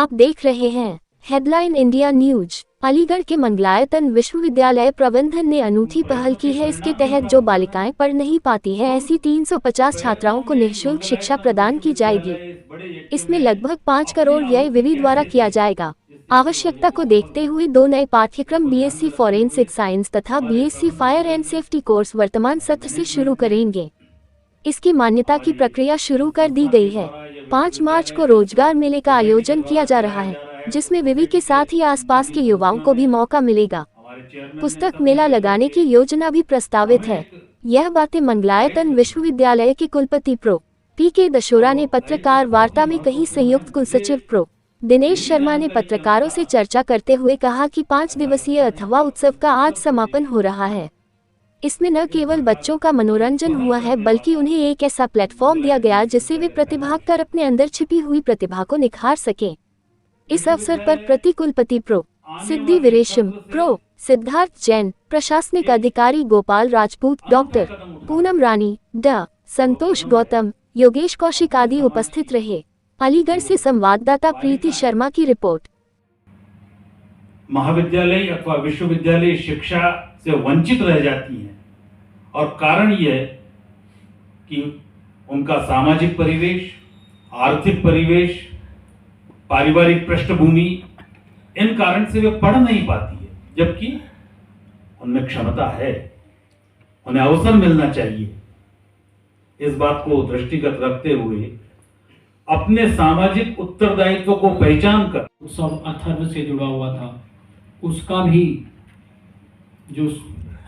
आप देख रहे हैं हेडलाइन इंडिया न्यूज। अलीगढ़ के मंगलायतन विश्वविद्यालय प्रबंधन ने अनूठी पहल की है। इसके तहत जो बालिकाएं पढ़ नहीं पाती हैं, ऐसी 350 छात्राओं को निःशुल्क शिक्षा प्रदान की जाएगी। इसमें लगभग 5 करोड़ व्यय विवि द्वारा किया जाएगा। आवश्यकता को देखते हुए 2 नए पाठ्यक्रम बीएससी फॉरेंसिक साइंस तथा BSc fire and safety course वर्तमान सत्र से शुरू करेंगे। इसकी मान्यता की प्रक्रिया शुरू कर दी गई है। 5 मार्च को रोजगार मेले का आयोजन किया जा रहा है, जिसमें विवि के साथ ही आसपास के युवाओं को भी मौका मिलेगा। पुस्तक मेला लगाने की योजना भी प्रस्तावित है। यह बातें मंगलायतन विश्वविद्यालय के कुलपति प्रो पी.के. दशोरा ने पत्रकार वार्ता में कही। संयुक्त कुलसचिव प्रो दिनेश शर्मा ने पत्रकारों से चर्चा करते हुए कहा कि 5 दिवसीय अथवा उत्सव का आज समापन हो रहा है। इसमें न केवल बच्चों का मनोरंजन हुआ है, बल्कि उन्हें एक ऐसा प्लेटफॉर्म दिया गया जिससे वे प्रतिभाग कर अपने अंदर छिपी हुई प्रतिभा को निखार सकें। इस अवसर पर प्रति कुलपति प्रो सिद्धि वीरेशम, प्रो सिद्धार्थ जैन, प्रशासनिक अधिकारी गोपाल राजपूत, डॉक्टर पूनम रानी, डॉ संतोष गौतम, योगेश कौशिक आदि उपस्थित रहे। अलीगढ़ से संवाददाता प्रीति शर्मा की रिपोर्ट। महाविद्यालय अथवा विश्वविद्यालय शिक्षा से वंचित रह जाती हैं, और कारण यह है कि उनका सामाजिक परिवेश, आर्थिक परिवेश, पारिवारिक पृष्ठभूमि, इन कारण से वे पढ़ नहीं पाती है, जबकि उनमें क्षमता है, उन्हें अवसर मिलना चाहिए। इस बात को दृष्टिगत रखते हुए अपने सामाजिक उत्तरदायित्व को पहचान कर उत्सव अथर्व से जुड़ा हुआ था, उसका भी जो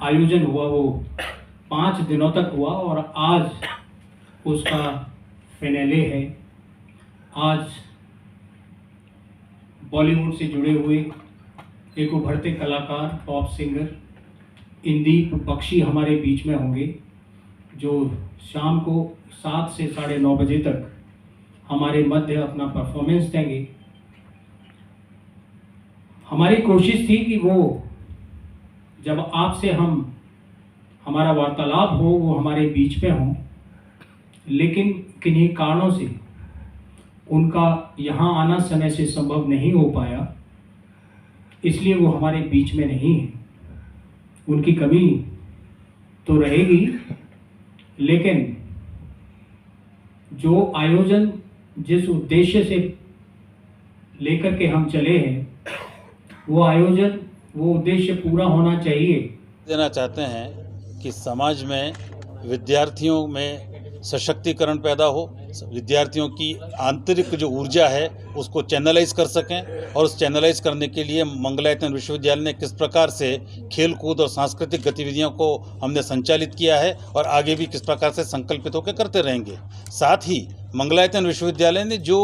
आयोजन हुआ वो 5 दिनों तक हुआ और आज उसका फिनाले है। आज बॉलीवुड से जुड़े हुए एक उभरते कलाकार, पॉप सिंगर इंदीप बख्शी हमारे बीच में होंगे, जो शाम को 7 से 9:30 बजे तक हमारे मध्य अपना परफॉर्मेंस देंगे। हमारी कोशिश थी कि वो जब आपसे हमारा वार्तालाप हो वो हमारे बीच में हो, लेकिन किन्हीं कारणों से उनका यहाँ आना समय से संभव नहीं हो पाया, इसलिए वो हमारे बीच में नहीं है। उनकी कमी तो रहेगी, लेकिन जो आयोजन जिस उद्देश्य से लेकर के हम चले हैं, वो आयोजन, वो उद्देश्य पूरा होना चाहिए। देना चाहते हैं कि समाज में विद्यार्थियों में सशक्तिकरण पैदा हो, विद्यार्थियों की आंतरिक जो ऊर्जा है उसको चैनलाइज कर सकें, और उस चैनलाइज करने के लिए मंगलायतन विश्वविद्यालय ने किस प्रकार से खेल कूद और सांस्कृतिक गतिविधियों को हमने संचालित किया है और आगे भी किस प्रकार से संकल्पित होकर करते रहेंगे। साथ ही मंगलायतन विश्वविद्यालय ने जो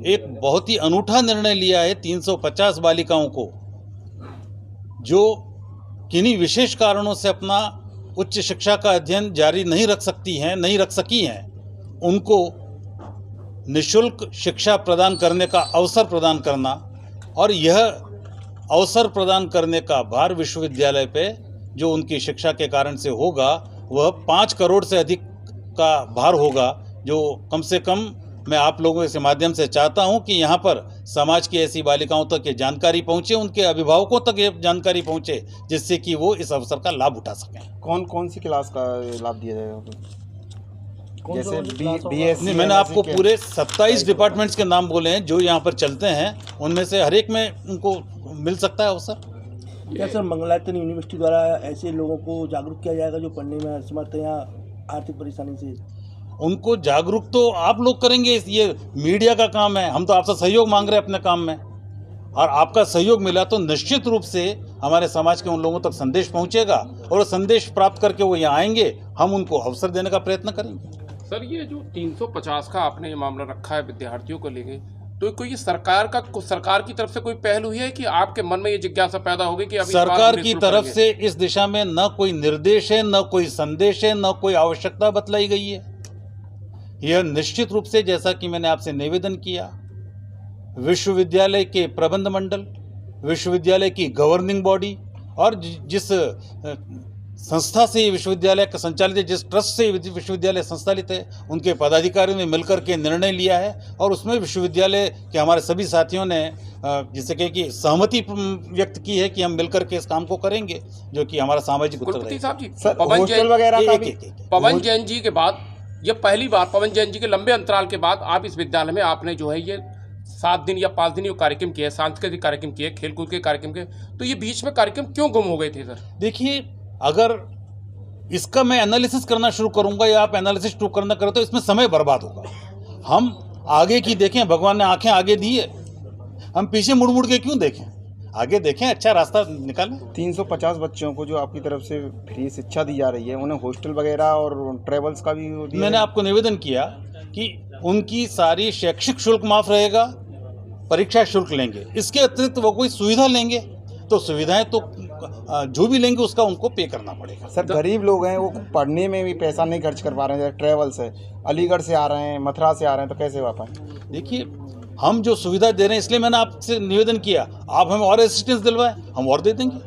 एक बहुत ही अनूठा निर्णय लिया है, 350 बालिकाओं को जो किन्हीं विशेष कारणों से अपना उच्च शिक्षा का अध्ययन जारी नहीं रख सकी हैं, उनको निःशुल्क शिक्षा प्रदान करने का अवसर प्रदान करना, और यह अवसर प्रदान करने का भार विश्वविद्यालय पे जो उनकी शिक्षा के कारण से होगा वह 5 करोड़ से अधिक का भार होगा, जो कम से कम मैं आप लोगों के माध्यम से चाहता हूं कि यहाँ पर समाज की ऐसी बालिकाओं तक ये जानकारी पहुँचे, उनके अभिभावकों तक ये जानकारी पहुँचे, जिससे कि वो इस अवसर का लाभ उठा सकें। कौन कौन सी क्लास का लाभ दिया जाएगा? जैसे बीएससी, नहीं, मैंने आपको पूरे 27 डिपार्टमेंट्स के नाम बोले हैं जो यहाँ पर चलते हैं, उनमें से हर एक में उनको मिल सकता है अवसर। क्या सर मंगलायतन यूनिवर्सिटी द्वारा ऐसे लोगों को जागरूक किया जाएगा जो पढ़ने में असमर्थ या आर्थिक परेशानी से? उनको जागरूक तो आप लोग करेंगे, ये मीडिया का काम है। हम तो आपसे सहयोग मांग रहे हैं अपने काम में, और आपका सहयोग मिला तो निश्चित रूप से हमारे समाज के उन लोगों तक संदेश पहुंचेगा, और संदेश प्राप्त करके वो यहाँ आएंगे, हम उनको अवसर देने का प्रयत्न करेंगे। सर, ये जो 350 का आपने ये मामला रखा है विद्यार्थियों को लेके, तो कोई सरकार की तरफ से कोई पहल हुई है कि आपके मन में ये जिज्ञासा पैदा होगी कि अभी सरकार की तरफ से इस दिशा में न कोई निर्देश है, न कोई संदेश है, न कोई आवश्यकता बतलाई गई है। यह निश्चित रूप से, जैसा कि मैंने आपसे निवेदन किया, विश्वविद्यालय के प्रबंध मंडल, विश्वविद्यालय की गवर्निंग बॉडी और जिस संस्था से ये विश्वविद्यालय का संचालित है, जिस ट्रस्ट से विश्वविद्यालय संचालित है, उनके पदाधिकारियों ने मिलकर के निर्णय लिया है और उसमें विश्वविद्यालय के हमारे सभी साथियों ने जिसे कहें कि सहमति व्यक्त की है कि हम मिलकर के इस काम को करेंगे, जो कि हमारा सामाजिक कुलपति उत्तरदायित्व साहब जी, सर पवन हॉस्टल जैन वगैरह का भी पवन जैन जी के बाद ये पहली बार, पवन जैन जी के लंबे अंतराल के बाद आप इस विद्यालय में आपने जो है ये 7 दिन या 5 दिन ये कार्यक्रम किए, सांस्कृतिक कार्यक्रम किए, खेलकूद के कार्यक्रम किए, तो ये बीच में कार्यक्रम क्यों गुम हो गए थे सर? देखिए, अगर इसका मैं एनालिसिस करना शुरू करूंगा या आप एनालिसिस शुरू करना करें तो इसमें समय बर्बाद होगा। हम आगे की देखें, भगवान ने आंखें आगे दी है, हम पीछे मुड़ मुड़ के क्यों देखें, आगे देखें, अच्छा रास्ता निकालें। 350 बच्चों को जो आपकी तरफ से फ्री शिक्षा दी जा रही है, उन्हें हॉस्टल वगैरह और ट्रेवल्स का भी वो दिया मैंने है? आपको निवेदन किया कि उनकी सारी शैक्षिक शुल्क माफ रहेगा, परीक्षा शुल्क लेंगे, इसके अतिरिक्त वो कोई सुविधा लेंगे तो सुविधाएं तो जो भी लेंगे उसका उनको पे करना पड़ेगा। सर गरीब लोग हैं, वो पढ़ने में भी पैसा नहीं खर्च कर पा रहे हैं, जैसे ट्रेवल्स है, अलीगढ़ से आ रहे हैं, मथुरा से आ रहे हैं, तो कैसे आ पाए? देखिए, हम जो सुविधा दे रहे हैं, इसलिए मैंने आपसे निवेदन किया, आप हमें और असिस्टेंस दिलवाएं, हम और दे देंगे।